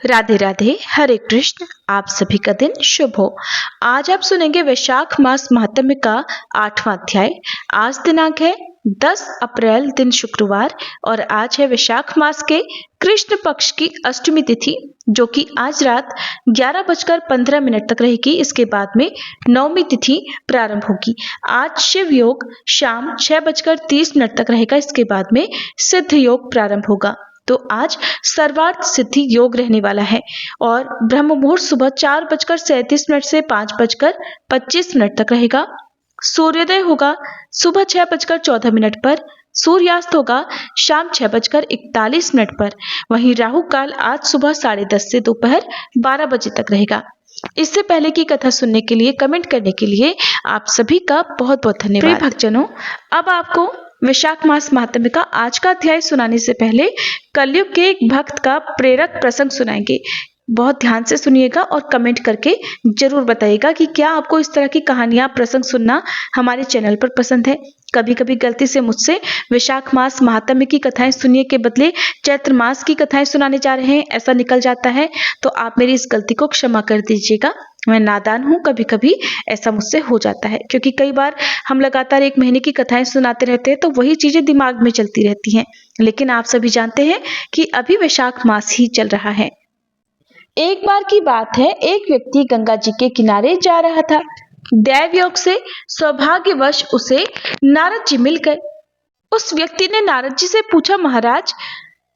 राधे राधे, हरे कृष्ण। आप सभी का दिन शुभ हो। आज आप सुनेंगे वैशाख मास महात्म्य का 8वां अध्याय। आज दिनांक है 10 अप्रैल, दिन शुक्रवार, और आज है वैशाख मास के कृष्ण पक्ष की अष्टमी तिथि, जो कि आज रात 11:15 तक रहेगी। इसके बाद में नवमी तिथि प्रारंभ होगी। आज शिव योग शाम 6:30 तक रहेगा। इसके बाद में सिद्ध योग प्रारंभ होगा। तो आज सर्वार्थ सिद्धि योग रहने वाला है और ब्रह्म मुहूर्त सुबह 4:37 से 5:25 तक रहेगा। सूर्योदय होगा सुबह 6:14 पर। सूर्यास्त होगा शाम 6:41 पर। वहीं राहु काल आज सुबह 10:30 से दोपहर 12 बजे तक रहेगा। इससे पहले की कथा सुनने के लिए, कमेंट करने के लिए आप सभी का बहुत बहुत धन्यवाद। प्रिय भक्तजनों, अब आपको वैशाख मास महात्म्य का आज का अध्याय सुनाने से पहले कलयुग के एक भक्त का प्रेरक प्रसंग सुनाएंगे। बहुत ध्यान से सुनिएगा और कमेंट करके जरूर बताइएगा कि क्या आपको इस तरह की कहानियां, प्रसंग सुनना हमारे चैनल पर पसंद है। कभी कभी गलती से मुझसे वैशाख मास महात्म्य की कथाएं सुनिए के बदले चैत्र मास की कथाएं सुनाने जा रहे हैं, ऐसा निकल जाता है, तो आप मेरी इस गलती को क्षमा कर दीजिएगा। मैं नादान हूँ, कभी कभी ऐसा मुझसे हो जाता है, क्योंकि कई बार हम लगातार 1 महीने की कथाएं सुनाते रहते हैं तो वही चीजें दिमाग में चलती रहती हैं। लेकिन आप सभी जानते हैं कि अभी वैशाख मास ही चल रहा है। एक बार की बात है, एक व्यक्ति गंगा जी के किनारे जा रहा था। दैव योग से सौभाग्यवश उसे नारद जी मिल गए। उस व्यक्ति ने नारद जी से पूछा, महाराज,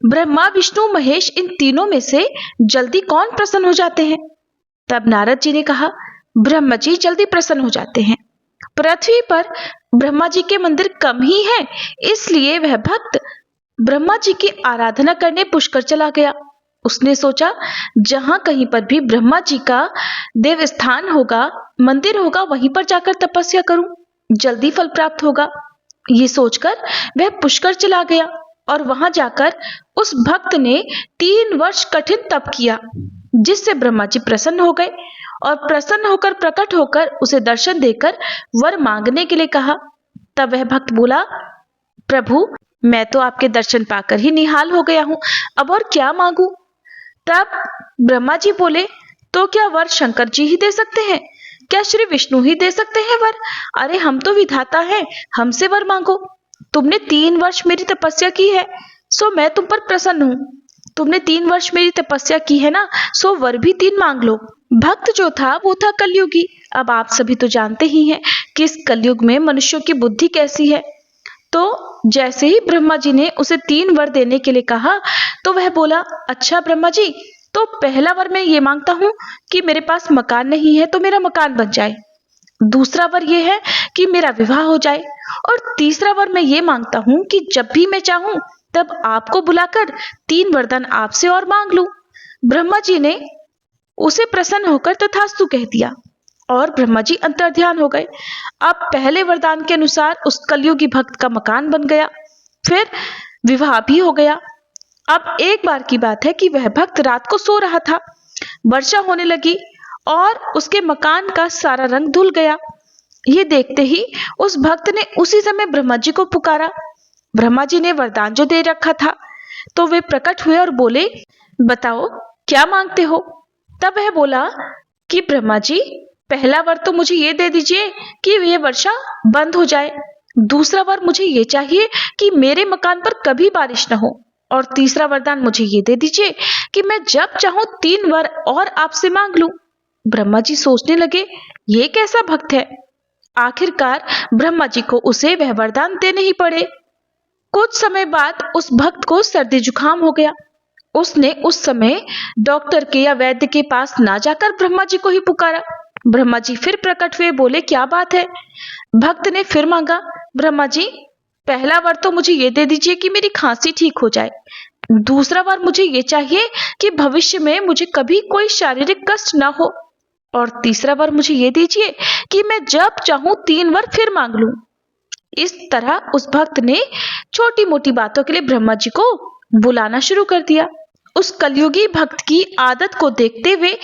ब्रह्मा विष्णु महेश इन तीनों में से जल्दी कौन प्रसन्न हो जाते हैं? तब नारद जी ने कहा, ब्रह्मा जी जल्दी प्रसन्न हो जाते हैं। पृथ्वी पर ब्रह्मा जी के मंदिर कम ही हैं, इसलिए वह भक्त ब्रह्मा जी की आराधना करने पुष्कर चला गया। उसने सोचा, जहां कहीं पर भी ब्रह्मा जी का देव स्थान होगा, मंदिर होगा, वहीं पर जाकर तपस्या करूं, जल्दी फल प्राप्त होगा। ये सोचकर वह पुष्कर चला गया और वहां जाकर उस भक्त ने 3 वर्ष कठिन तप किया, जिससे ब्रह्मा जी प्रसन्न हो गए और प्रसन्न होकर प्रकट होकर उसे दर्शन देकर वर मांगने के लिए कहा। तब वह भक्त बोला, प्रभु, मैं तो आपके दर्शन पाकर ही निहाल हो गया हूं, अब और क्या मांगू? तब ब्रह्मा जी बोले, तो क्या वर शंकर जी ही दे सकते हैं? क्या श्री विष्णु ही दे सकते हैं वर? अरे हम तो विधाता हैं, हमसे वर मांगो। तुमने 3 वर्ष मेरी तपस्या की है, सो मैं तुम पर प्रसन्न हूं। तुमने 3 वर्ष मेरी तपस्या की है ना, सो वर भी 3 मांग लो। भक्त जो था वो था कलयुगी। अब आप सभी तो जानते ही हैं कि इस कलयुग में मनुष्यों की बुद्धि कैसी है। तो जैसे ही ब्रह्मा जी ने उसे 3 वर देने के लिए कहा, तो वह बोला, अच्छा ब्रह्मा जी, तो पहला वर मैं ये मांगता हूं कि मेरे पास मकान नहीं है तो मेरा मकान बन जाए। दूसरा वर ये है कि मेरा विवाह हो जाए। और तीसरा वर मैं ये मांगता हूं कि जब भी मैं चाहूं तब आपको बुलाकर 3 वरदान आपसे और मांग लूं। ब्रह्मा जी ने उसे प्रसन्न होकर तथास्तु कह दिया और ब्रह्मा जी अंतर्ध्यान हो गए। अब पहले वरदान के अनुसार उस कलयुगी भक्त का मकान बन गया, फिर विवाह भी हो गया। अब एक बार की बात है कि वह भक्त रात को सो रहा था। वर्षा होने लगी और उसके मकान का सारा रंग धुल गया। ये देखते ही उस भक्त ने उसी समय ब्रह्मा जी को पुकारा। ब्रह्मा जी ने वरदान जो दे रखा था, तो वे प्रकट हुए और बोले, बताओ क्या मांगते हो? तब वह बोला कि ब्रह्मा जी, पहला वर तो मुझे ये दे दीजिए कि यह वर्षा बंद हो जाए। दूसरा वर मुझे ये चाहिए कि मेरे मकान पर कभी बारिश न हो। और तीसरा वरदान मुझे ये दे दीजिए कि मैं जब चाहूं 3 वर और आपसे मांग लूं। ब्रह्मा जी सोचने लगे, ये कैसा भक्त है। आखिरकार ब्रह्मा जी को उसे वह वरदान देने ही पड़े। कुछ समय बाद उस भक्त को सर्दी जुकाम हो गया। उसने उस समय डॉक्टर के या वैद्य के पास ना जाकर ब्रह्मा जी को ही पुकारा। ब्रह्मा जी फिर प्रकट हुए, बोले, क्या बात है? भक्त ने फिर मांगा, ब्रह्मा जी, पहला वर तो मुझे ये दे दीजिए कि मेरी खांसी ठीक हो जाए। दूसरा वर मुझे ये चाहिए कि भविष्य में मुझे कभी कोई शारीरिक कष्ट ना हो। और तीसरा वर मुझे ये दीजिए कि मैं जब चाहूं 3 वर फिर मांग लूं। इस तरह उस भक्त ने छोटी मोटी बातों के लिए ब्रह्मा जी को बुलाना शुरू कर दिया। उस कलयुगी भक्त की आदत को देखते हुए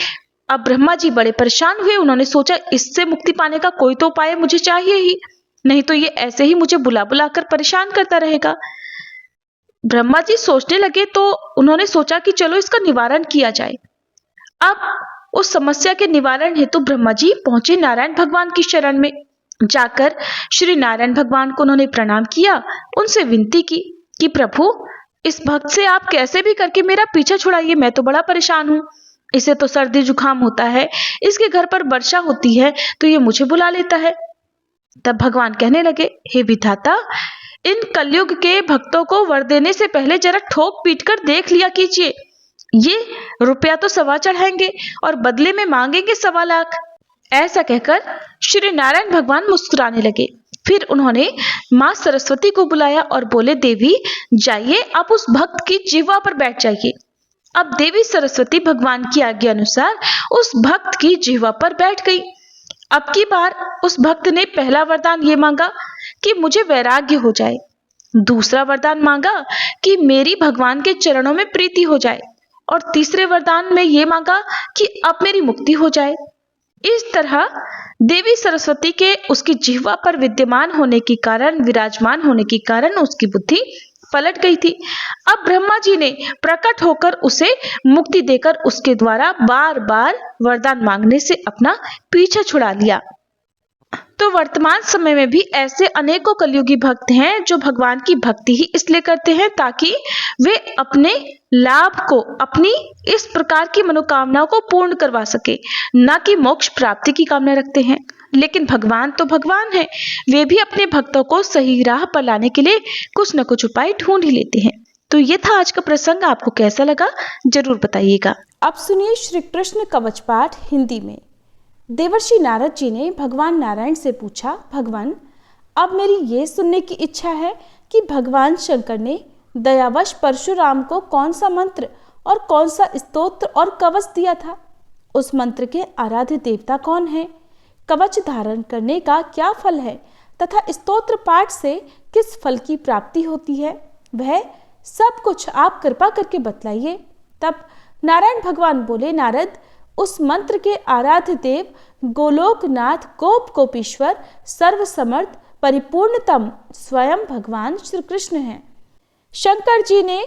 अब ब्रह्मा जी बड़े परेशान हुए। उन्होंने सोचा, इससे मुक्ति पाने का कोई तो उपाय मुझे चाहिए ही, नहीं तो ये ऐसे ही मुझे बुला बुला कर परेशान करता रहेगा। ब्रह्मा जी सोचने लगे तो उन्होंने सोचा कि चलो इसका निवारण किया जाए। अब उस समस्या के निवारण हेतु ब्रह्मा जी पहुंचे नारायण भगवान की शरण में। जाकर श्री नारायण भगवान को उन्होंने प्रणाम किया, उनसे विनती की कि प्रभु, इस भक्त से आप कैसे भी करके मेरा पीछा छुड़ाइए, मैं तो बड़ा परेशान हूँ। इसे तो सर्दी जुकाम होता है, इसके घर पर वर्षा होती है तो ये मुझे बुला लेता है। तब भगवान कहने लगे, हे विधाता, इन कलयुग के भक्तों को वर देने से पहले जरा ठोक पीट कर देख लिया कीजिए। ये रुपया तो 1.25 चढ़ाएंगे और बदले में मांगेंगे 1.25 लाख। ऐसा कहकर श्री नारायण भगवान मुस्कुराने लगे। फिर उन्होंने मां सरस्वती को बुलाया और बोले, देवी जाइए, आप उस भक्त की जिह्वा पर बैठ जाइए। अब देवी सरस्वती भगवान की आज्ञा अनुसार उस भक्त की जिह्वा पर बैठ गई। अब की बार उस भक्त ने पहला वरदान ये मांगा कि मुझे वैराग्य हो जाए। दूसरा वरदान मांगा कि मेरी भगवान के चरणों में प्रीति हो जाए। और तीसरे वरदान में ये मांगा कि अब मेरी मुक्ति हो जाए। इस तरह देवी सरस्वती के उसकी जिह्वा पर विद्यमान होने के कारण, विराजमान होने के कारण उसकी बुद्धि पलट गई थी। अब ब्रह्मा जी ने प्रकट होकर उसे मुक्ति देकर उसके द्वारा बार बार वरदान मांगने से अपना पीछा छुड़ा लिया। तो वर्तमान समय में भी ऐसे अनेकों कलयुगी भक्त हैं जो भगवान की भक्ति ही इसलिए करते हैं ताकि वे अपने लाभ को, अपनी इस प्रकार की मनोकामनाओं को पूर्ण करवा सके, न कि मोक्ष प्राप्ति की कामना रखते हैं। लेकिन भगवान तो भगवान है, वे भी अपने भक्तों को सही राह पर लाने के लिए कुछ न कुछ उपाय ढूंढ ही लेते हैं। तो ये था आज का प्रसंग, आपको कैसा लगा जरूर बताइएगा। अब सुनिए श्री कृष्ण कवच पाठ हिंदी में। देवर्षि नारद जी ने भगवान नारायण से पूछा, भगवान, अब मेरी ये सुनने की इच्छा है कि भगवान शंकर ने दयावश परशुराम को कौन सा मंत्र और कौन सा स्तोत्र और कवच दिया था। उस मंत्र के आराध्य देवता कौन है, कवच धारण करने का क्या फल है तथा स्तोत्र पाठ से किस फल की प्राप्ति होती है, वह सब कुछ आप कृपा करके बतलाइए। तब नारायण भगवान बोले, नारद, उस मंत्र के आराध्य देव गोलोकनाथ, गोप गोपीश्वर, सर्वसमर्थ, परिपूर्णतम स्वयं भगवान श्री कृष्ण हैं। शंकर जी ने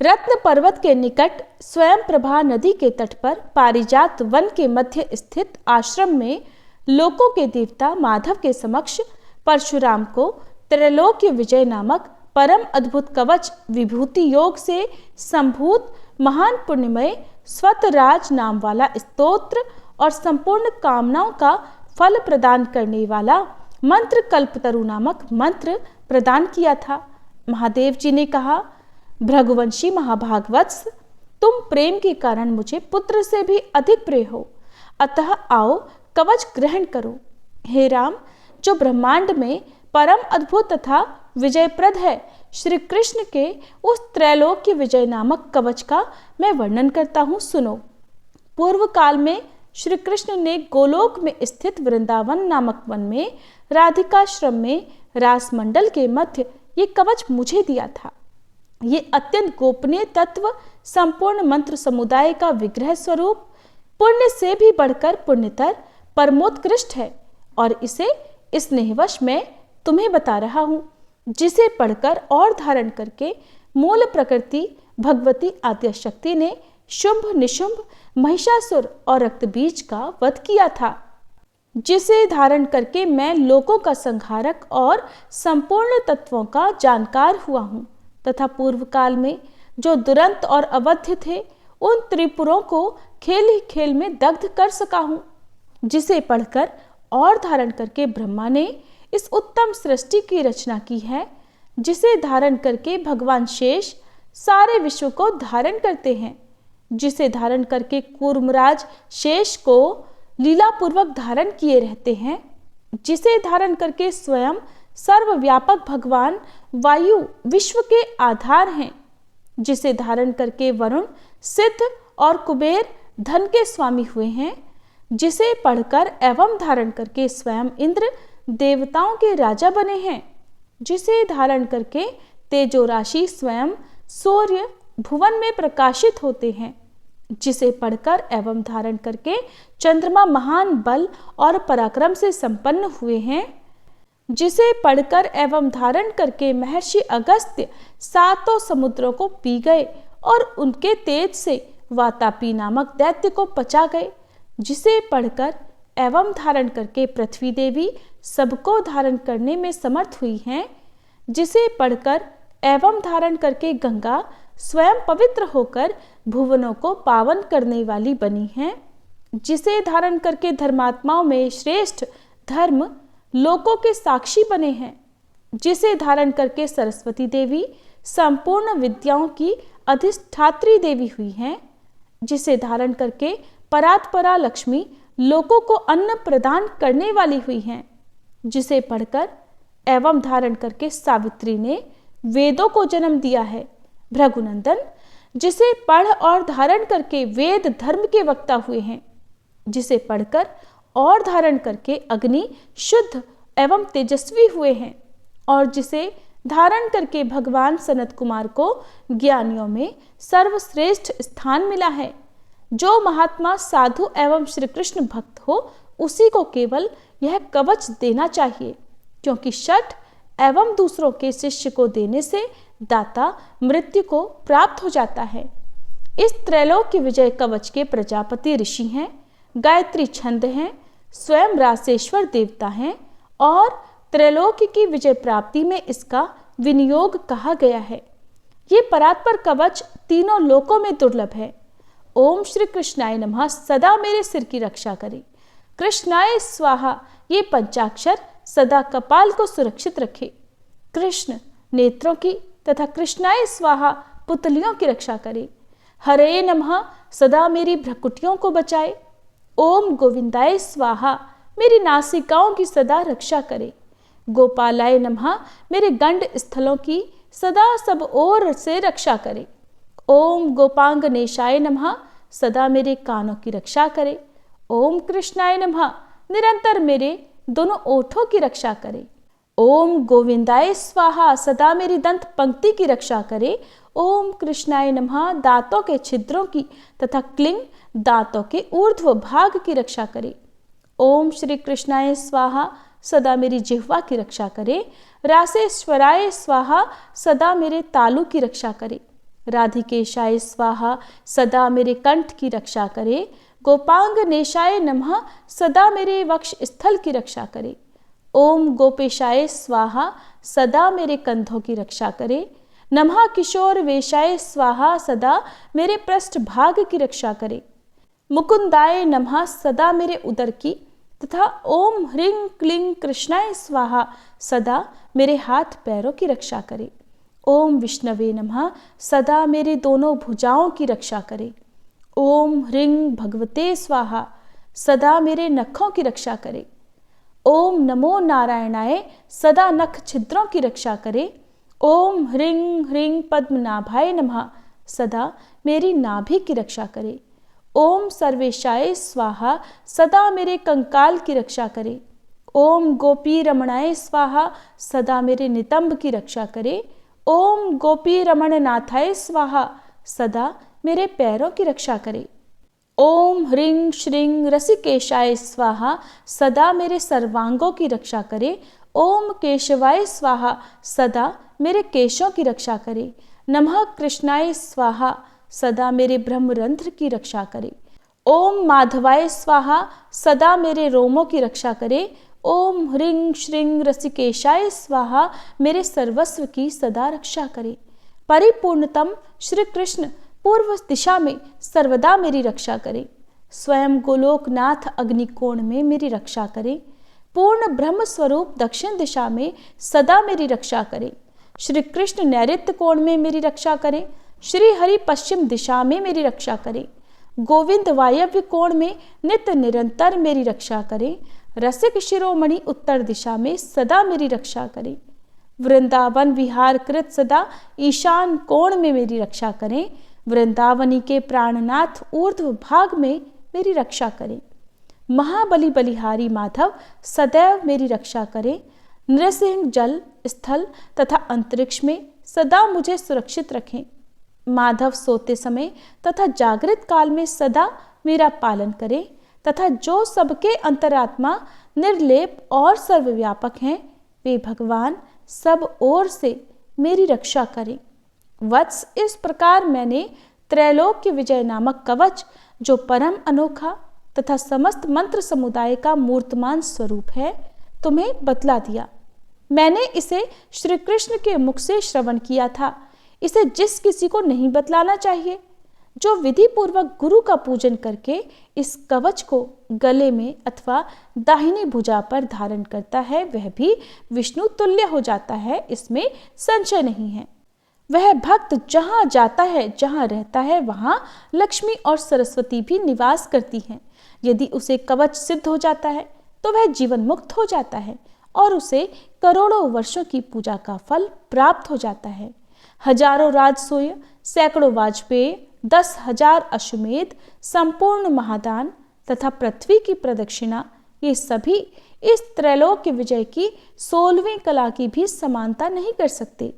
रत्न पर्वत के निकट स्वयं प्रभा नदी के तट पर पारिजात वन के मध्य स्थित आश्रम में लोकों के देवता माधव के समक्ष परशुराम को त्रैलोक्य विजय नामक परम अद्भुत कवच विभूति योग से संभूत महान पुण्यमय स्वतराज नाम वाला स्तोत्र और संपूर्ण कामनाओं का फल प्रदान करने वाला मंत्र कल्पतरु नामक मंत्र प्रदान किया था। महादेव जी ने कहा, भृगुवंशी महाभागवत्स, तुम प्रेम के कारण मुझे पुत्र से भी अधिक प्रिय हो, अतः आओ कवच ग्रहण करो। हे राम, जो ब्रह्मांड में परम अद्भुत तथा विजयप्रद है, श्री कृष्ण के उस त्रैलोक्य विजय नामक कवच का मैं वर्णन करता हूँ, सुनो। पूर्व काल में श्री कृष्ण ने गोलोक में स्थित वृंदावन नामक वन में राधिकाश्रम में रासमंडल के मध्य ये कवच मुझे दिया था। ये अत्यंत गोपनीय तत्व संपूर्ण मंत्र समुदाय का विग्रह स्वरूप, पुण्य से भी बढ़कर पुण्यतर, परमोत्कृष्ट है और इसे स्नेहवश मैं तुम्हें बता रहा हूँ, जिसे पढ़कर और धारण करके मूल प्रकृति भगवती आद्यशक्ति ने शुंभ निशुंभ महिषासुर और रक्तबीज का वध किया था, जिसे धारण करके मैं लोकों का संहारक और संपूर्ण तत्वों का जानकार हुआ हूँ तथा पूर्व काल में जो दुरंत और अवध्य थे उन त्रिपुरों को खेल ही खेल में दग्ध कर सका हूँ, जिसे पढ़कर और धारण करके ब्रह्मा ने इस उत्तम सृष्टि की रचना की है, जिसे धारण करके भगवान शेष सारे विश्व को धारण करते हैं, जिसे धारण करके कूर्मराज शेष को लीलापूर्वक धारण किए रहते हैं, जिसे धारण करके स्वयं सर्वव्यापक भगवान वायु विश्व के आधार हैं, जिसे धारण करके वरुण सिद्ध और कुबेर धन के स्वामी हुए हैं, जिसे पढ़कर एवं धारण करके स्वयं इंद्र देवताओं के राजा बने हैं, जिसे धारण करके तेजो राशि स्वयं सूर्य भुवन में प्रकाशित होते हैं, जिसे पढ़कर एवं धारण करके चंद्रमा महान बल और पराक्रम से संपन्न हुए हैं, जिसे पढ़कर एवं धारण करके महर्षि अगस्त्य सातों समुद्रों को पी गए और उनके तेज से वातापी नामक दैत्य को पचा गए, जिसे पढ़कर एवं धारण करके पृथ्वी देवी सबको धारण करने में समर्थ हुई हैं, जिसे पढ़कर एवं धारण करके गंगा स्वयं पवित्र होकर भुवनों को पावन करने वाली बनी हैं, जिसे धारण करके धर्मात्माओं में श्रेष्ठ धर्म लोकों के साक्षी बने हैं, जिसे धारण करके सरस्वती देवी संपूर्ण विद्याओं की अधिष्ठात्री देवी हुई हैं, जिसे धारण करके परात्परा लक्ष्मी लोकों को अन्न प्रदान करने वाली हुई हैं, जिसे पढ़कर एवं धारण करके सावित्री ने वेदों को जन्म दिया है। भृगुनंदन, जिसे पढ़ और धारण करके वेद धर्म के वक्ता हुए हैं, जिसे पढ़कर और धारण करके अग्नि शुद्ध एवं तेजस्वी हुए हैं, और जिसे धारण करके भगवान सनत कुमार को ज्ञानियों में सर्वश्रेष्ठ स्थान मिला है। जो महात्मा साधु एवं श्री कृष्ण भक्त हो, उसी को केवल यह कवच देना चाहिए, क्योंकि शठ एवं दूसरों के शिष्य को देने से दाता मृत्यु को प्राप्त हो जाता है। इस त्रैलोक के विजय कवच के प्रजापति ऋषि हैं, गायत्री छंद हैं, स्वयं रासेश्वर देवता हैं, और त्रैलोक की विजय प्राप्ति में इसका विनियोग कहा गया है। ये परात्पर कवच तीनों लोकों में दुर्लभ है। ओम श्री कृष्णाय नमः सदा मेरे सिर की रक्षा करे। कृष्णाय स्वाहा ये पंचाक्षर सदा कपाल को सुरक्षित रखे। कृष्ण नेत्रों की तथा कृष्णाय स्वाहा पुतलियों की रक्षा करे। हरे नमः सदा मेरी भ्रकुटियों को बचाए। ओम गोविंदाय स्वाहा मेरी नासिकाओं की सदा रक्षा करे। गोपालाय नमः मेरे गंड स्थलों की सदा सब ओर से रक्षा करे। ओम गोपांगनेशाय नमः सदा मेरे कानों की रक्षा करे। ओम कृष्णाय नमः निरंतर मेरे दोनों ओठों की रक्षा करे। ओम गोविंदाय स्वाहा सदा मेरी दंत पंक्ति की रक्षा करे। ओम कृष्णाय नमः दांतों के छिद्रों की तथा क्लिंग दांतों के ऊर्ध्व भाग की रक्षा करे। ओम श्री कृष्णाय स्वाहा सदा मेरी जिह्वा की रक्षा करे। रासेश्वराय स्वाहा सदा मेरे तालु की रक्षा करे। राधिकेशाय स्वाहा सदा मेरे कंठ की रक्षा करे। गोपांगनेशाय नमः सदा मेरे वक्ष स्थल की रक्षा करे। ओम गोपेशाय स्वाहा सदा मेरे कंधों की रक्षा करे। नमः किशोर वेशाय स्वाहा सदा मेरे पृष्ठ भाग की रक्षा करे। मुकुंदाय नमः सदा मेरे उदर की तथा ओम ह्रीं क्लीं कृष्णाय स्वाहा सदा मेरे हाथ पैरों की रक्षा करे। ओम विष्णवे नमः सदा मेरे दोनों भुजाओं की रक्षा करे। ओम ह्रीं भगवते स्वाहा सदा मेरे नखों की रक्षा करे। ओम नमो नारायणाय सदा नख छिद्रों की रक्षा करे। ओम ह्रीं ह्रीं पद्मनाभाय नमः सदा मेरी नाभि की रक्षा करे। ओम सर्वेशाय स्वाहा सदा मेरे कंकाल की रक्षा करे। ओम गोपी रमणाय स्वाहा सदा मेरे नितंब की रक्षा करे। ओम गोपी रमण नाथाय स्वाहा सदा मेरे पैरों की रक्षा करे। ओम ह्रीं श्रीं रसिकेशाय स्वाहा सदा मेरे सर्वांगों की रक्षा करे। ओम केशवाय स्वाहा सदा मेरे केशों की रक्षा करे। नमः कृष्णाय स्वाहा सदा मेरे ब्रह्मरंध्र की रक्षा करे। ओम माधवाय स्वाहा सदा मेरे रोमों की रक्षा करे। ओम ह्रीं श्रीं रसिकेशाय स्वाहा मेरे सर्वस्व की सदा रक्षा करे। परिपूर्णतम श्री कृष्ण पूर्व दिशा में सर्वदा मेरी रक्षा करे। स्वयं गोलोकनाथ अग्निकोण में मेरी रक्षा करे। पूर्ण ब्रह्म स्वरूप दक्षिण दिशा में सदा मेरी रक्षा करे। श्री कृष्ण नैऋत्य कोण में मेरी रक्षा करे। श्री हरि पश्चिम दिशा में मेरी रक्षा करे। गोविंद वायव्य कोण में नित्य निरंतर मेरी रक्षा करे। रसिक शिरोमणि उत्तर दिशा में सदा मेरी रक्षा करे। वृंदावन विहार कृत सदा ईशान कोण में मेरी रक्षा करें। वृंदावनी के प्राणनाथ ऊर्ध्व भाग में मेरी रक्षा करें। महाबली बलिहारी माधव सदैव मेरी रक्षा करें। नृसिंह जल स्थल तथा अंतरिक्ष में सदा मुझे सुरक्षित रखें। माधव सोते समय तथा जागृत काल में सदा मेरा पालन करें तथा जो सबके अंतरात्मा निर्लेप और सर्वव्यापक हैं, वे भगवान सब ओर से मेरी रक्षा करें। वत्स, इस प्रकार मैंने त्रैलोक्य विजय नामक कवच, जो परम अनोखा तथा समस्त मंत्र समुदाय का मूर्तमान स्वरूप है, तुम्हें बतला दिया। मैंने इसे श्री कृष्ण के मुख से श्रवण किया था। इसे जिस किसी को नहीं बतलाना चाहिए। जो विधि पूर्वक गुरु का पूजन करके इस कवच को गले में अथवा दाहिनी भुजा पर धारण करता है, वह भी विष्णु तुल्य हो जाता है, इसमें संशय नहीं है। वह भक्त जहाँ जाता है, जहाँ रहता है, वहाँ लक्ष्मी और सरस्वती भी निवास करती हैं। यदि उसे कवच सिद्ध हो जाता है तो वह जीवन मुक्त हो जाता है और उसे करोड़ों वर्षों की पूजा का फल प्राप्त हो जाता है। हजारों राजसूय, सैकड़ों वाजपेय, 10,000 अश्वमेध, संपूर्ण महादान तथा पृथ्वी की प्रदक्षिणा, ये सभी इस त्रैलोक्य विजय की 16वीं कला की भी समानता नहीं कर सकते।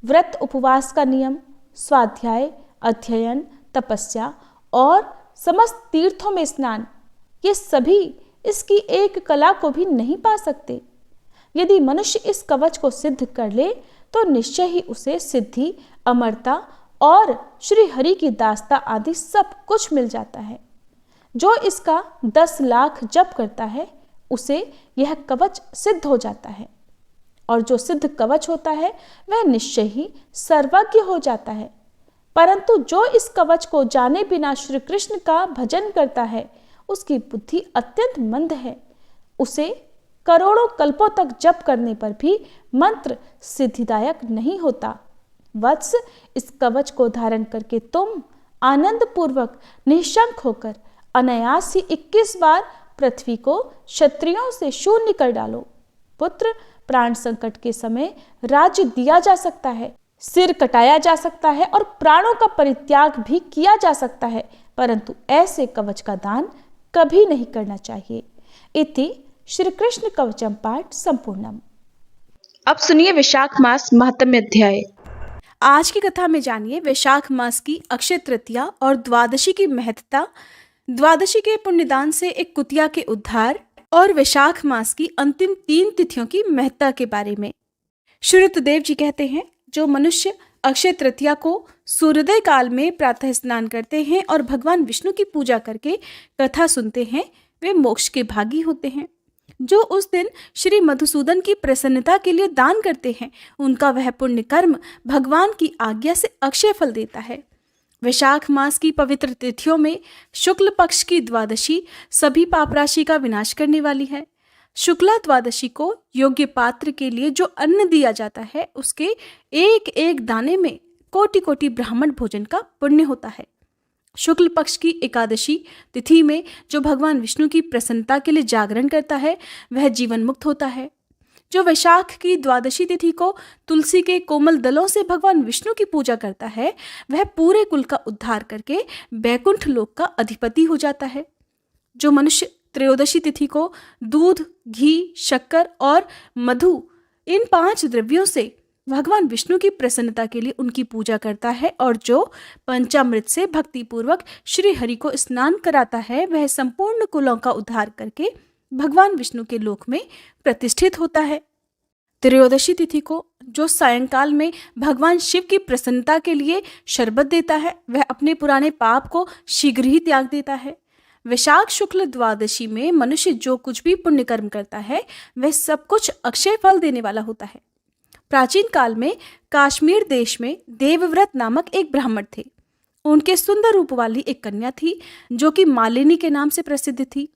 व्रत उपवास का नियम, स्वाध्याय, अध्ययन, तपस्या और समस्त तीर्थों में स्नान, ये सभी इसकी एक कला को भी नहीं पा सकते। यदि मनुष्य इस कवच को सिद्ध कर ले तो निश्चय ही उसे सिद्धि, अमरता और श्री हरि की दास्ता आदि सब कुछ मिल जाता है। जो इसका 10 लाख जप करता है उसे यह कवच सिद्ध हो जाता है, और जो सिद्ध कवच होता है वह निश्चय ही सर्वज्ञ हो जाता है। परंतु जो इस कवच को जाने बिना श्री कृष्ण का भजन करता है, उसकी बुद्धि अत्यंत मंद है। उसे करोड़ों कल्पों तक जप करने पर भी मंत्र सिद्धिदायक नहीं होता। वत्स, इस कवच को धारण करके तुम आनंद पूर्वक निःशंक होकर अनायास ही 21 बार पृथ्वी को क्षत्रियों से शून्य कर डालो। पुत्र, प्राण संकट के समय राज्य दिया जा सकता है, सिर कटाया जा सकता है और प्राणों का परित्याग भी किया जा सकता है, परंतु ऐसे कवच का दान कभी नहीं करना चाहिए। इति श्री कृष्ण कवचम पाठ संपूर्णम। अब सुनिए वैशाख मास महात्म्य अध्याय। आज की कथा में जानिए वैशाख मास की अक्षय तृतीया और द्वादशी की महत्ता, द्वादशी के पुण्यदान से एक कुतिया के उद्धार और वैशाख मास की अंतिम 3 तिथियों की महत्ता के बारे में। श्रुतदेव जी कहते हैं, जो मनुष्य अक्षय तृतीया को सूर्योदय काल में प्रातः स्नान करते हैं और भगवान विष्णु की पूजा करके कथा सुनते हैं, वे मोक्ष के भागी होते हैं। जो उस दिन श्री मधुसूदन की प्रसन्नता के लिए दान करते हैं, उनका वह पुण्य कर्म भगवान की आज्ञा से अक्षय फल देता है। वैशाख मास की पवित्र तिथियों में शुक्ल पक्ष की द्वादशी सभी पाप राशि का विनाश करने वाली है। शुक्ला द्वादशी को योग्य पात्र के लिए जो अन्न दिया जाता है, उसके एक एक दाने में कोटि कोटि ब्राह्मण भोजन का पुण्य होता है। शुक्ल पक्ष की एकादशी तिथि में जो भगवान विष्णु की प्रसन्नता के लिए जागरण करता है, वह जीवन मुक्त होता है। जो वैशाख की द्वादशी तिथि को तुलसी के कोमल दलों से भगवान विष्णु की पूजा करता है, वह पूरे कुल का उद्धार करके बैकुंठ लोक का अधिपति हो जाता है। जो मनुष्य त्रयोदशी तिथि को दूध, घी, शक्कर और मधु, इन 5 द्रव्यों से भगवान विष्णु की प्रसन्नता के लिए उनकी पूजा करता है और जो पंचामृत से भक्ति पूर्वक श्री हरि को स्नान कराता है, वह संपूर्ण कुलों का उद्धार करके भगवान विष्णु के लोक में प्रतिष्ठित होता है। त्रयोदशी तिथि को जो सायंकाल में भगवान शिव की प्रसन्नता के लिए शरबत देता है, वह अपने पुराने पाप को शीघ्र ही त्याग देता है। वैशाख शुक्ल द्वादशी में मनुष्य जो कुछ भी पुण्य कर्म करता है, वह सब कुछ अक्षय फल देने वाला होता है। प्राचीन काल में काश्मीर देश में देवव्रत नामक एक ब्राह्मण थे। उनके सुंदर रूप वाली एक कन्या थी, जो कि मालिनी के नाम से प्रसिद्ध थी।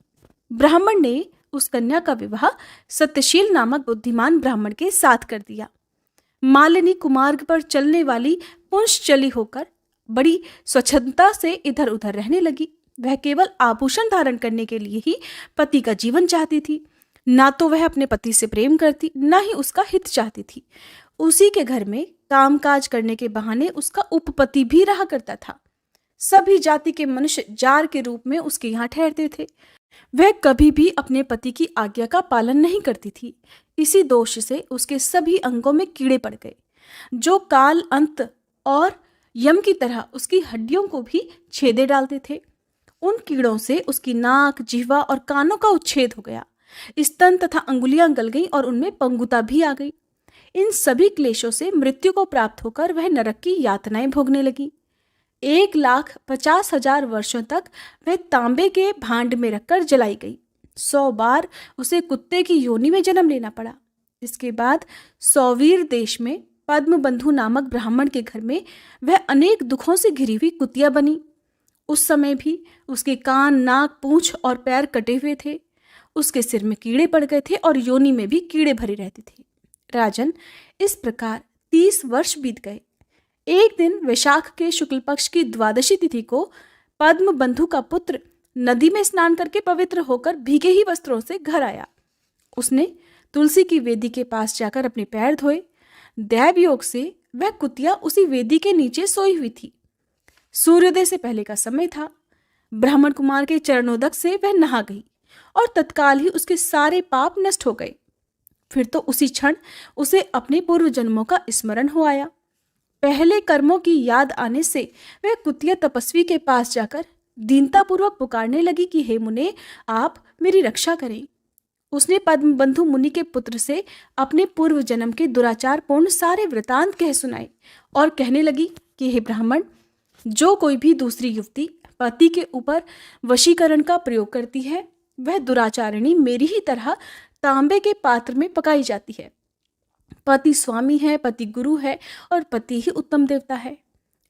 ब्राह्मण ने उस कन्या का विवाह सत्यशील नामक बुद्धिमान ब्राह्मण के साथ कर दिया। मालिनी कुमार्ग पर चलने वाली पुंसचली होकर बड़ी स्वच्छंदता से इधर उधर रहने लगी। वह केवल आभूषण धारण करने के लिए ही पति का जीवन चाहती थी। ना तो वह अपने पति से प्रेम करती, ना ही उसका हित चाहती थी। उसी के घर में कामकाज करने के बहाने उसका उपपति भी रहा करता था। सभी जाति के मनुष्य जार के रूप में उसके यहाँ ठहरते थे। वह कभी भी अपने पति की आज्ञा का पालन नहीं करती थी। इसी दोष से उसके सभी अंगों में कीड़े पड़ गए, जो काल अंत और यम की तरह उसकी हड्डियों को भी छेदे डालते थे। उन कीड़ों से उसकी नाक, जिह्वा और कानों का उच्छेद हो गया। स्तन तथा अंगुलियां गल गई और उनमें पंगुता भी आ गई। इन सभी क्लेशों से मृत्यु को प्राप्त होकर वह नरक की यातनाएं भोगने लगी। 1,50,000 वर्षों तक वह तांबे के भांड में रखकर जलाई गई। 100 बार उसे कुत्ते की योनि में जन्म लेना पड़ा। इसके बाद सौवीर देश में पद्मबंधु नामक ब्राह्मण के घर में वह अनेक दुखों से घिरी हुई कुतिया बनी। उस समय भी उसके कान, नाक, पूंछ और पैर कटे हुए थे। उसके सिर में कीड़े पड़ गए थे और योनि में भी कीड़े भरे रहते थे। राजन, इस प्रकार 30 वर्ष बीत गए। एक दिन वैशाख के शुक्ल पक्ष की द्वादशी तिथि को पद्मबंधु का पुत्र नदी में स्नान करके पवित्र होकर भीगे ही वस्त्रों से घर आया। उसने तुलसी की वेदी के पास जाकर अपने पैर धोए। दैव योग से वह कुतिया उसी वेदी के नीचे सोई हुई थी। सूर्योदय से पहले का समय था। ब्राह्मण कुमार के चरणोदक से वह नहा गई और तत्काल ही उसके सारे पाप नष्ट हो गए। फिर तो उसी क्षण उसे अपने पूर्व जन्मों का स्मरण हो आया। पहले कर्मों की याद आने से वह कुतिया तपस्वी के पास जाकर दीनतापूर्वक पुकारने लगी कि हे मुने, आप मेरी रक्षा करें। उसने पद्मबंधु मुनि के पुत्र से अपने पूर्व जन्म के दुराचार पूर्ण सारे वृतांत कह सुनाए और कहने लगी कि हे ब्राह्मण, जो कोई भी दूसरी युवती पति के ऊपर वशीकरण का प्रयोग करती है, वह दुराचारिणी मेरी ही तरह तांबे के पात्र में पकाई जाती है। पति स्वामी है, पति गुरु है और पति ही उत्तम देवता है।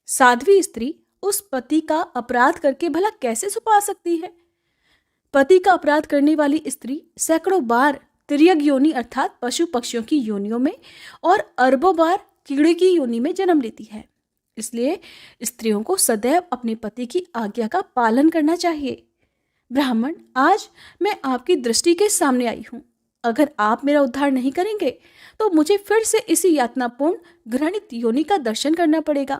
साध्वी स्त्री उस पति का अपराध करके भला कैसे छुपा सकती है? पति का अपराध करने वाली स्त्री सैकड़ों बार तिर्यक योनि अर्थात पशु पक्षियों की योनियों में और अरबों बार कीड़े की योनि में जन्म लेती है। इसलिए स्त्रियों को सदैव अपने पति की आज्ञा का पालन करना चाहिए। ब्राह्मण, आज मैं आपकी दृष्टि के सामने आई हूं। अगर आप मेरा उद्धार नहीं करेंगे तो मुझे फिर से इसी यातनापूर्ण घृणित योनि का दर्शन करना पड़ेगा।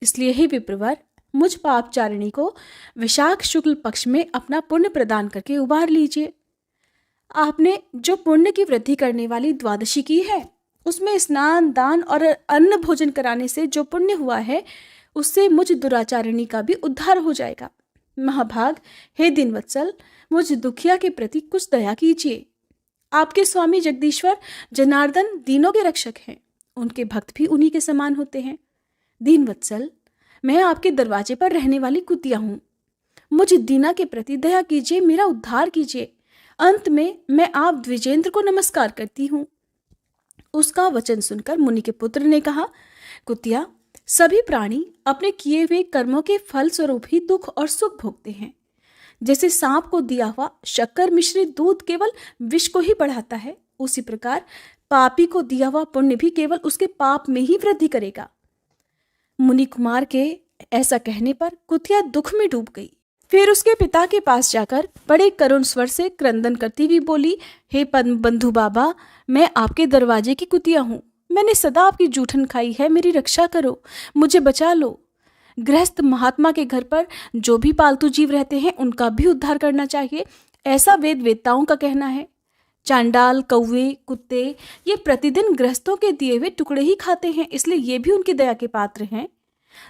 इसलिए हे विप्रवर, मुझ पापचारिणी को विशाख शुक्ल पक्ष में अपना पुण्य प्रदान करके उबार लीजिए। आपने जो पुण्य की वृद्धि करने वाली द्वादशी की है, उसमें स्नान, दान और अन्न भोजन कराने से जो पुण्य हुआ है, उससे मुझ दुराचारिणी का भी उद्धार हो जाएगा। महाभाग, हे दीनवत्सल, मुझ दुखिया के प्रति कुछ दया कीजिए। आपके स्वामी जगदीश्वर जनार्दन दीनों के रक्षक हैं। उनके भक्त भी उन्हीं के समान होते हैं। दीनवत्सल, मैं आपके दरवाजे पर रहने वाली कुतिया हूँ। मुझ दीना के प्रति दया कीजिए, मेरा उद्धार कीजिए। अंत में मैं आप द्विजेंद्र को नमस्कार करती हूँ। उसका वचन सुनकर मुनि के पुत्र ने कहा, कुतिया, सभी प्राणी अपने किए हुए कर्मों के फल स्वरूप ही दुख और सुख भोगते हैं। जैसे सांप को दिया हुआ शक्कर मिश्रित दूध केवल विष को ही बढ़ाता है, उसी प्रकार पापी को दिया हुआ पुण्य भी केवल उसके पाप में ही वृद्धि करेगा। मुनि कुमार के ऐसा कहने पर कुतिया दुख में डूब गई। फिर उसके पिता के पास जाकर बड़े करुण स्वर से क्रंदन करती हुई बोली, हे पद्मबंधु बाबा, मैं आपके दरवाजे की कुतिया हूँ। मैंने सदा आपकी जूठन खाई है, मेरी रक्षा करो, मुझे बचा लो। गृहस्थ महात्मा के घर पर जो भी पालतू जीव रहते हैं, उनका भी उद्धार करना चाहिए, ऐसा वेद वेत्ताओं का कहना है। चांडाल, कौवे, कुत्ते ये प्रतिदिन गृहस्थों के दिए हुए टुकड़े ही खाते हैं, इसलिए ये भी उनकी दया के पात्र हैं।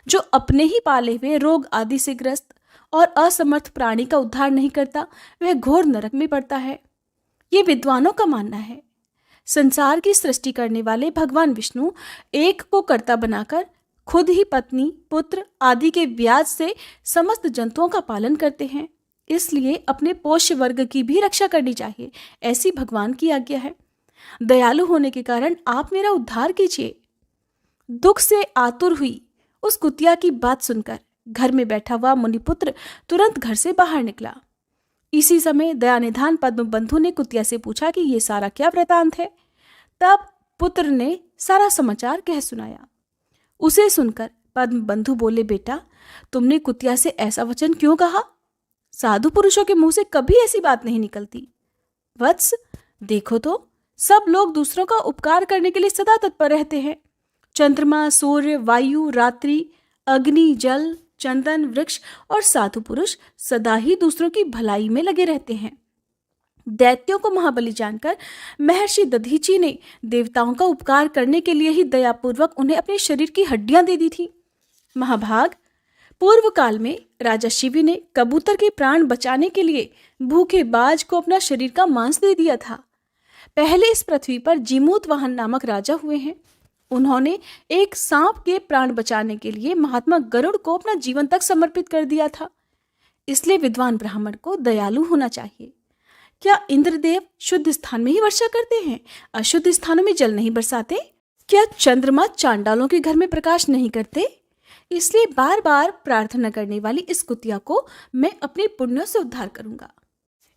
जो अपने ही पाले हुए रोग आदि से ग्रस्त और असमर्थ प्राणी का उद्धार नहीं करता, वह घोर नरक में पड़ता है। ये विद्वानों का मानना है। संसार की सृष्टि करने वाले भगवान विष्णु एक को कर्ता बनाकर खुद ही पत्नी, पुत्र आदि के व्याज से समस्त जंतुओं का पालन करते हैं। इसलिए अपने पोष्य वर्ग की भी रक्षा करनी चाहिए, ऐसी भगवान की आज्ञा है। दयालु होने के कारण आप मेरा उद्धार कीजिए। दुख से आतुर हुई उस कुतिया की बात सुनकर घर में बैठा हुआ मुनिपुत्र तुरंत घर से बाहर निकला। इसी समय दयानिधान पद्मबंधु ने कुतिया से पूछा कि ये सारा क्या वृतांत है। तब पुत्र ने सारा समाचार कह सुनाया। उसे सुनकर पद्मबंधु बोले, बेटा, तुमने कुतिया से ऐसा वचन क्यों कहा? साधु पुरुषों के मुंह से कभी ऐसी बात नहीं निकलती। वत्स, देखो तो, सब लोग दूसरों का उपकार करने के लिए सदा तत्पर रहते हैं। चंद्रमा, सूर्य, वायु, रात्रि, अग्नि, जल, चंदन, वृक्ष और साधु पुरुष सदा ही दूसरों की भलाई में लगे रहते हैं। दैत्यों को महाबली जानकर महर्षि दधीची ने देवताओं का उपकार करने के लिए ही दयापूर्वक उन्हें अपने शरीर की हड्डियां दे दी थी। महाभाग, पूर्व काल में राजा शिवी ने कबूतर के प्राण बचाने के लिए भूखे बाज को अपना शरीर का मांस दे दिया था। पहले इस पृथ्वी पर जीमूत वाहन नामक राजा हुए हैं। उन्होंने एक सांप के प्राण बचाने के लिए महात्मा गरुड़ को अपना जीवन तक समर्पित कर दिया था। इसलिए विद्वान ब्राह्मण को दयालु होना चाहिए। क्या इंद्रदेव शुद्ध स्थान में ही वर्षा करते हैं, अशुद्ध स्थानों में जल नहीं बरसाते? क्या चंद्रमा चांडालों के घर में प्रकाश नहीं करते? इसलिए बार बार प्रार्थना करने वाली इस कुतिया को मैं अपने पुण्यों से उद्धार करूंगा।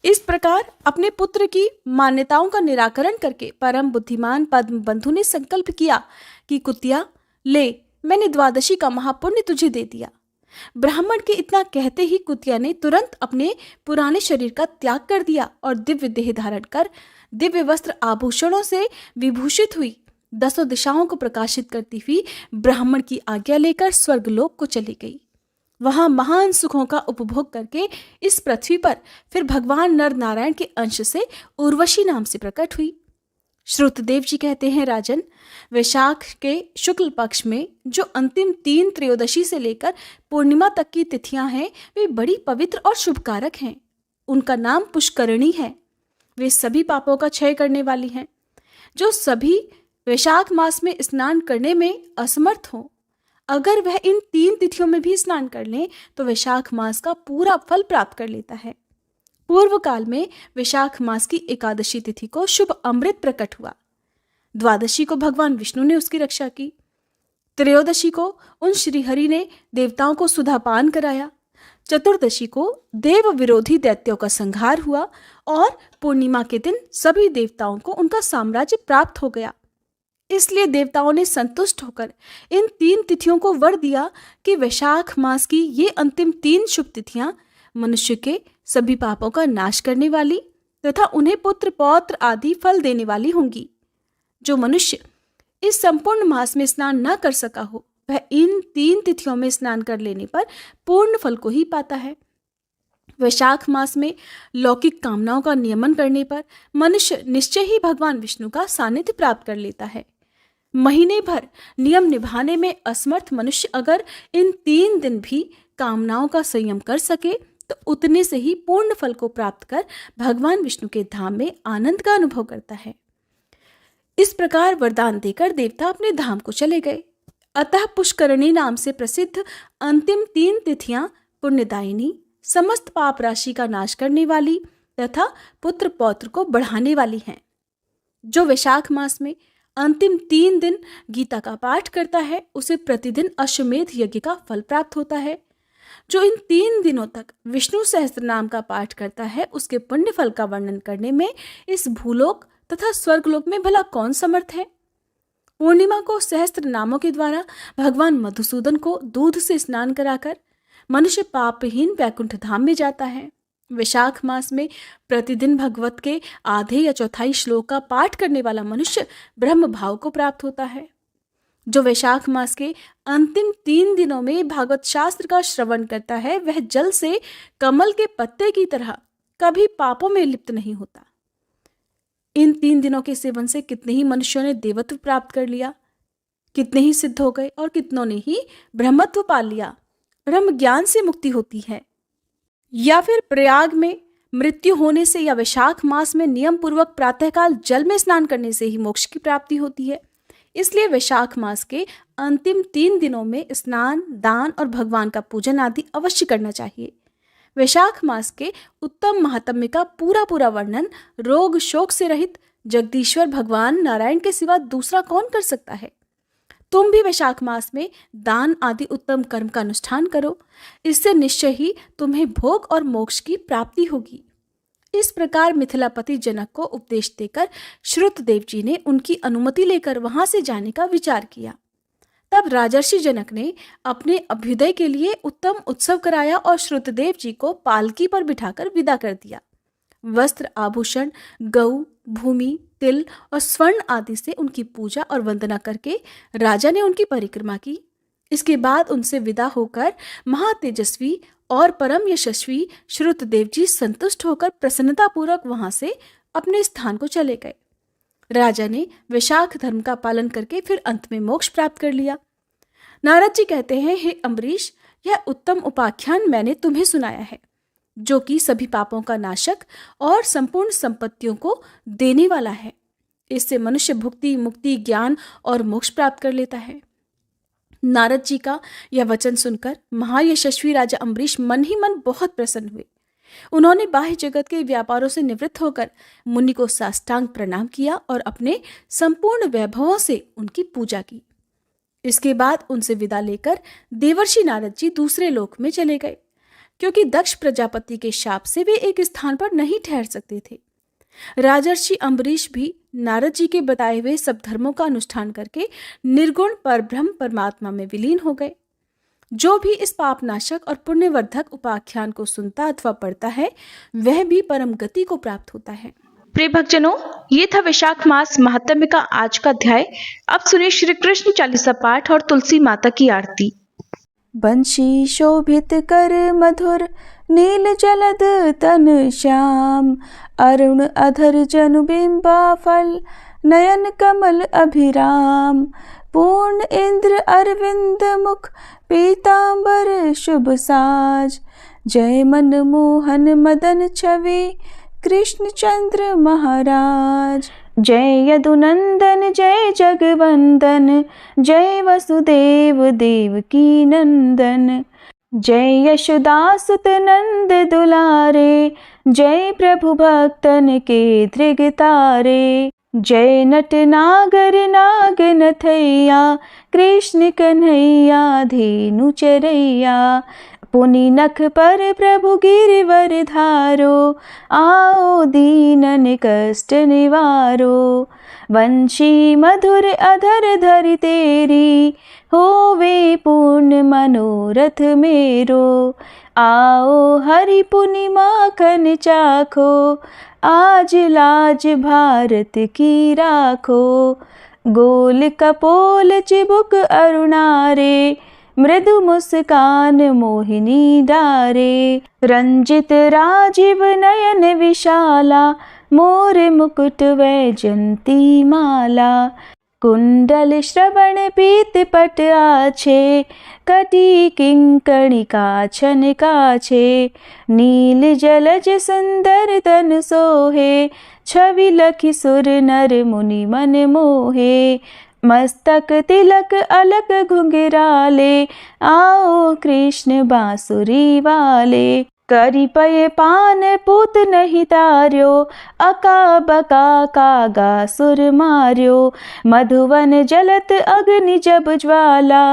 इस प्रकार अपने पुत्र की मान्यताओं का निराकरण करके परम बुद्धिमान पद्म बंधु ने संकल्प किया कि कुतिया ले, मैंने द्वादशी का महापुण्य तुझे दे दिया। ब्राह्मण के इतना कहते ही कुतिया ने तुरंत अपने पुराने शरीर का त्याग कर दिया और दिव्य देह धारण कर दिव्य वस्त्र आभूषणों से विभूषित हुई 10 दिशाओं को प्रकाशित करती हुई ब्राह्मण की आज्ञा लेकर स्वर्गलोक को चली गई। वहां महान सुखों का उपभोग करके इस पृथ्वी पर फिर भगवान नर नारायण के अंश से उर्वशी नाम से प्रकट हुई। श्रुतदेव जी कहते हैं, राजन, वैशाख के शुक्ल पक्ष में जो अंतिम 3 त्रयोदशी से लेकर पूर्णिमा तक की तिथियां हैं, वे बड़ी पवित्र और शुभकारक हैं। उनका नाम पुष्करणी है। वे सभी पापों का क्षय करने वाली हैं। जो सभी वैशाख मास में स्नान करने में असमर्थ हो, अगर वह इन 3 तिथियों में भी स्नान कर लें तो वैशाख मास का पूरा फल प्राप्त कर लेता है। पूर्व काल में वैशाख मास की एकादशी तिथि को शुभ अमृत प्रकट हुआ। द्वादशी को भगवान विष्णु ने उसकी रक्षा की। त्रयोदशी को उन श्रीहरि ने देवताओं को सुधापान कराया। चतुर्दशी को देव विरोधी दैत्यों का संहार हुआ और पूर्णिमा के दिन सभी देवताओं को उनका साम्राज्य प्राप्त हो गया। इसलिए देवताओं ने संतुष्ट होकर इन 3 तिथियों को वर दिया कि वैशाख मास की ये अंतिम 3 शुभ तिथियां मनुष्य के सभी पापों का नाश करने वाली तथा उन्हें पुत्र पौत्र आदि फल देने वाली होंगी। जो मनुष्य इस संपूर्ण मास में स्नान न कर सका हो, वह इन 3 तिथियों में स्नान कर लेने पर पूर्ण फल को ही पाता है। वैशाख मास में लौकिक कामनाओं का नियमन करने पर मनुष्य निश्चय ही भगवान विष्णु का सानिध्य प्राप्त कर लेता है। महीने भर नियम निभाने में असमर्थ मनुष्य अगर इन 3 दिन भी कामनाओं का संयम कर सके तो उतने से ही पूर्ण फल को प्राप्त कर भगवान विष्णु के धाम में आनंद का अनुभव करता है। इस प्रकार वरदान देकर देवता अपने धाम को चले गए। अतः पुष्करणी नाम से प्रसिद्ध अंतिम 3 तिथियां पुण्यदायिनी, समस्त पाप राशि का नाश करने वाली तथा पुत्र पौत्र को बढ़ाने वाली हैं। जो वैशाख मास में अंतिम 3 दिन गीता का पाठ करता है, उसे प्रतिदिन अश्वमेध यज्ञ का फल प्राप्त होता है। जो इन 3 दिनों तक विष्णु सहस्त्र नाम का पाठ करता है, उसके पुण्य फल का वर्णन करने में इस भूलोक तथा स्वर्गलोक में भला कौन समर्थ है। पूर्णिमा को सहस्त्र नामों के द्वारा भगवान मधुसूदन को दूध से स्नान कराकर मनुष्य पापहीन वैकुंठ धाम में जाता है। वैशाख मास में प्रतिदिन भगवत के आधे या चौथाई श्लोक का पाठ करने वाला मनुष्य ब्रह्म भाव को प्राप्त होता है। जो वैशाख मास के अंतिम 3 दिनों में भागवत शास्त्र का श्रवण करता है, वह जल से कमल के पत्ते की तरह कभी पापों में लिप्त नहीं होता। इन 3 दिनों के सेवन से कितने ही मनुष्यों ने देवत्व प्राप्त कर लिया, कितने ही सिद्ध हो गए और कितनों ने ही ब्रह्मत्व पा लिया। ब्रह्म ज्ञान से मुक्ति होती है। या फिर प्रयाग में मृत्यु होने से या वैशाख मास में नियम पूर्वक प्रातःकाल जल में स्नान करने से ही मोक्ष की प्राप्ति होती है। इसलिए वैशाख मास के अंतिम 3 दिनों में स्नान, दान और भगवान का पूजन आदि अवश्य करना चाहिए। वैशाख मास के उत्तम महात्म्य का पूरा वर्णन रोग शोक से रहित जगदीश्वर भगवान नारायण के सिवा दूसरा कौन कर सकता है। तुम भी वैशाख मास में दान आदि उत्तम कर्म का अनुष्ठान करो, इससे निश्चय ही तुम्हें भोग और मोक्ष की प्राप्ति होगी। इस प्रकार मिथिलापति जनक को उपदेश देकर श्रुतदेव जी ने उनकी अनुमति लेकर वहां से जाने का विचार किया। तब राजर्षि जनक ने अपने अभ्युदय के लिए उत्तम उत्सव कराया और श्रुतदेव जी को पालकी पर बिठाकर विदा कर दिया। वस्त्र, आभूषण, गऊ, भूमि, तिल और स्वर्ण आदि से उनकी पूजा और वंदना करके राजा ने उनकी परिक्रमा की। इसके बाद उनसे विदा होकर महातेजस्वी और परम यशस्वी श्रुतदेव जी संतुष्ट होकर प्रसन्नतापूर्वक वहां से अपने स्थान को चले गए। राजा ने वैशाख धर्म का पालन करके फिर अंत में मोक्ष प्राप्त कर लिया। नारद जी कहते हैं, हे अम्बरीश, यह उत्तम उपाख्यान मैंने तुम्हें सुनाया है, जो कि सभी पापों का नाशक और संपूर्ण संपत्तियों को देने वाला है। इससे मनुष्य भुक्ति, मुक्ति, ज्ञान और मोक्ष प्राप्त कर लेता है। नारद जी का यह वचन सुनकर महायशस्वी राजा अम्बरीश मन ही मन बहुत प्रसन्न हुए। उन्होंने बाह्य जगत के व्यापारों से निवृत्त होकर मुनि को साष्टांग प्रणाम किया और अपने संपूर्ण वैभवों से उनकी पूजा की। इसके बाद उनसे विदा लेकर देवर्षि नारद जी दूसरे लोक में चले गए, क्योंकि दक्ष प्रजापति के शाप से वे एक स्थान पर नहीं ठहर सकते थे। राजर्षि अम्बरीश भी नारद जी के बताए हुए सब धर्मों का अनुष्ठान करके निर्गुण परब्रह्म परमात्मा में विलीन हो गए। जो भी इस पापनाशक और पुण्यवर्धक उपाख्यान को सुनता अथवा पढ़ता है, वह भी परम गति को प्राप्त होता है। प्रिय भक्तजनों, ये था वैशाख मास महात्म्य का आज का अध्याय। अब सुनिए श्री कृष्ण चालीसा पाठ और तुलसी माता की आरती। बंशी शोभित कर मधुर नील जलद तन श्याम, अरुण अधर जनु बिंबा फल नयन कमल अभिराम, पूर्ण इंद्र अरविंद मुख पीतांबर शुभ साज, जय मन मोहन मदन छवि कृष्ण चंद्र महाराज। जय यदुनंदन जय जगवंदन, जय वसुदेव देवकी नंदन, जय यशोदासुत नंद दुलारे, जय प्रभु भक्तन के धृग तारे, जय नट नागर नाग नथैया, कृष्ण कन्हैया धेनु चरैया, पुनि नख पर प्रभु गिरिवर धारो, आओ दीनन कष्ट निवारो, वंशी मधुर अधर धरि तेरी, होवे पूर्ण मनोरथ मेरो, आओ हरि पुनि माखन चाखो, आज लाज भारत की राखो, गोल कपोल चिबुक अरुणारे, मृदु मुस्कान मोहिनी डारे, रंजित राजीव नयन विशाला, मोर मुकुट वैजंती माला, कुंडल श्रवण पीत पट आछे, कटी किंकणी काछन काछे, नील जलज सुंदर तन सोहे, छवि लखि सुर नर मुनि मन मोहे, मस्तक तिलक अलक घुंघराले, आओ कृष्ण बांसुरी वाले, करी पय पान पूत नहीं तार्यो, अका बका कागा सुर मार्यो, मधुवन जलत अग्नि जब ज्वाला,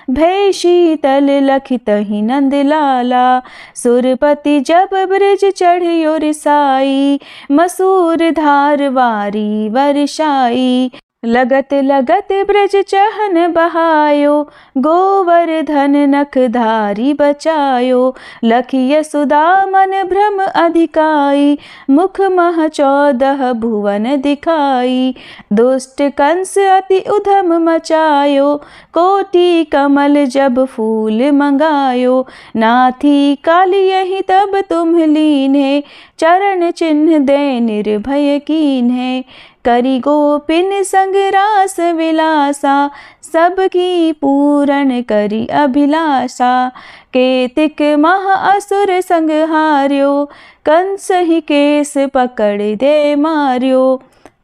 भय शीतल लखित ही नंद लाला, सुरपति जब ब्रज चढ़ियो रिसाई, मसूर धार वारी वर्षाई, लगत लगत ब्रज चहन बहायो, गोवर्धन नख धारी बचायो, लखिय सुदा मन भ्रम अधिकाई, मुख मह 14 भुवन दिखाई, दुष्ट कंस अति उधम मचायो, कोटि कमल जब फूल मंगायो, नाथी काली यही तब तुम लीन्हे, चरण चिन्ह दे निर्भय कीन्हे, करी गोपिन संग रास विलासा, सबकी पूरण करी अभिलाषा, केतिक महा असुर संग हार्यो, कंस ही केस पकड़ दे मार्यो,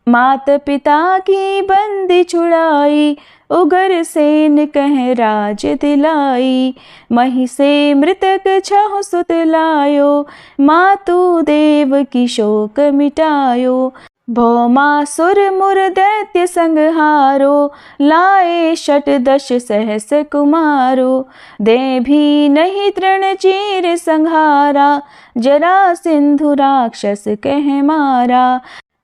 मात पिता की बंदी छुड़ाई, उगर सेन कह राज दिलाई, मही से मृतक 6 सुत लायो, मातु देव की शोक मिटायो, भौमासुर मुर दैत्य संहारो, लाए 18 सहस कुमारो, दे भी नहीं तृण चीर संहारा, जरा सिंधु राक्षस कह मारा,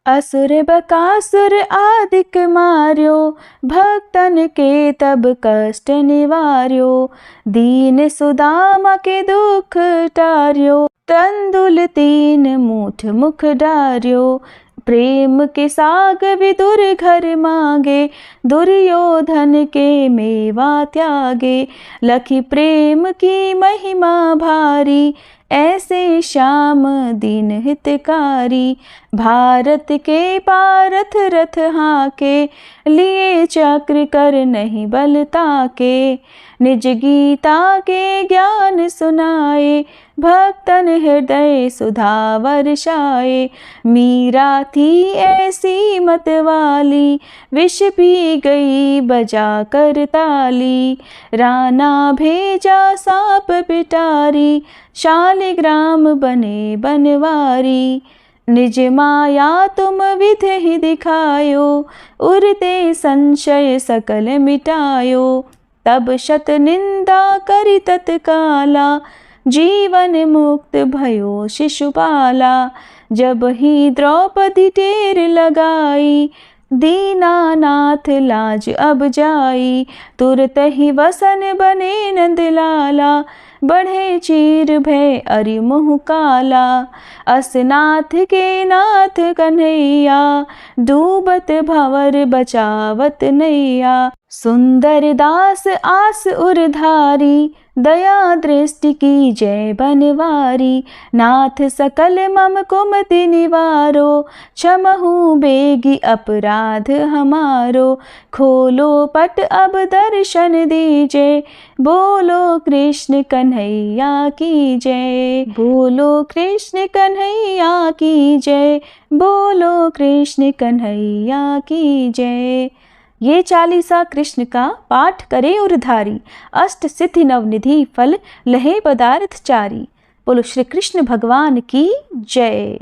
असुर बकासुर आदिक मार्यो, भक्तन के तब कष्ट निवार्यो, दीन सुदामा के दुख टार्यो, तंदुल 3 मूठ मुख डार्यो, प्रेम के साग विदुर घर मांगे, दुर्योधन के मेवा त्यागे, लखी प्रेम की महिमा भारी, ऐसे श्याम दीन हितकारी। भारत के पारथ रथ हाके, लिए चक्र कर नहीं बलता के। निज गीता के ज्ञान सुनाए, भक्तन हृदय सुधा वर्षाए। मीरा थी ऐसी मत वाली, विष पी गई बजा कर ताली। राना भेजा सांप पिटारी, शालिग्राम बने बनवारी। निज माया तुम विध ही दिखायो, उरते संशय सकल मिटायो। तब शत निंदा करि तत्काला, जीवन मुक्त भयो शिशुपाला। जब ही द्रौपदी टेर लगाई, दीनानाथ लाज अब जाई। तुरत ही वसन बने नंदलाला, बढ़े चीर भय अरि मुँह काला। असनाथ के नाथ कन्हैया, डूबत भंवर बचावत नैया। सुंदर दास आस उरधारी, दया दृष्टि की जय बनवारी। नाथ सकल मम कुमति निवारो, क्षमहु बेगी अपराध हमारो। खोलो पट अब दर्शन दीजे, बोलो कृष्ण कन्हैया की जय। बोलो कृष्ण कन्हैया की जय, बोलो कृष्ण कन्हैया की जय। ये चालीसा कृष्ण का पाठ करे उरधारी, अष्ट सिद्धि नवनिधि फल लहे पदार्थ चारी। बोलो श्री कृष्ण भगवान की जय।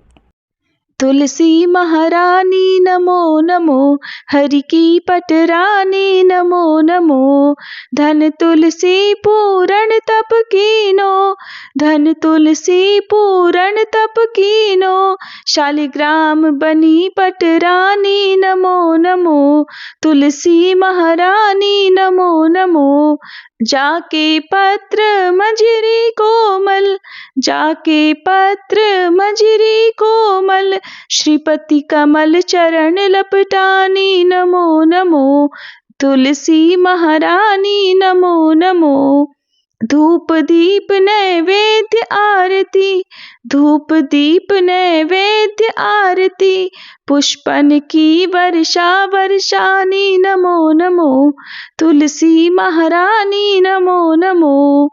तुलसी महारानी नमो नमो, हरि की पटरानी नमो नमो। धन तुलसी पूरण तप कीनो, धन तुलसी पूरण तप कीनो। शालिग्राम बनी पटरानी नमो नमो, तुलसी महारानी नमो नमो। जाके पत्र मंजरी कोमल, जाके पत्र मंजरी कोमल। श्रीपति कमल चरण लपटानी नमो नमो, तुलसी महारानी नमो नमो। धूप दीप नैवेद्य आरती, धूप दीप नैवेद्य आरती। पुष्पन की वर्षा वर्षानी नमो नमो, तुलसी महारानी नमो नमो।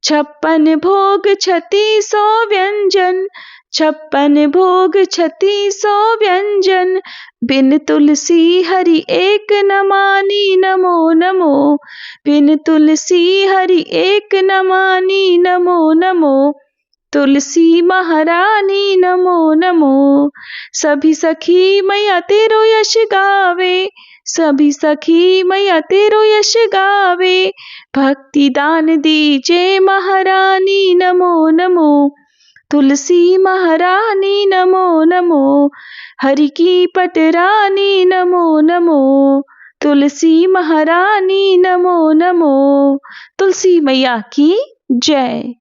56 भोग 3600 व्यंजन, 56 भोग 3600 व्यंजन। बिन तुलसी हरि एक न मानी नमो नमो, बिन तुलसी हरि एक न मानी नमो नमो। तुलसी महारानी नमो नमो। सभी सखी मैया तेरो यश गावे, सभी सखी मैया तेरो यश गावे। भक्ति दान दीजे महारानी नमो नमो, तुलसी महारानी नमो नमो। हरि की पटरानी नमो नमो, तुलसी महारानी नमो नमो। तुलसी मैया की जय।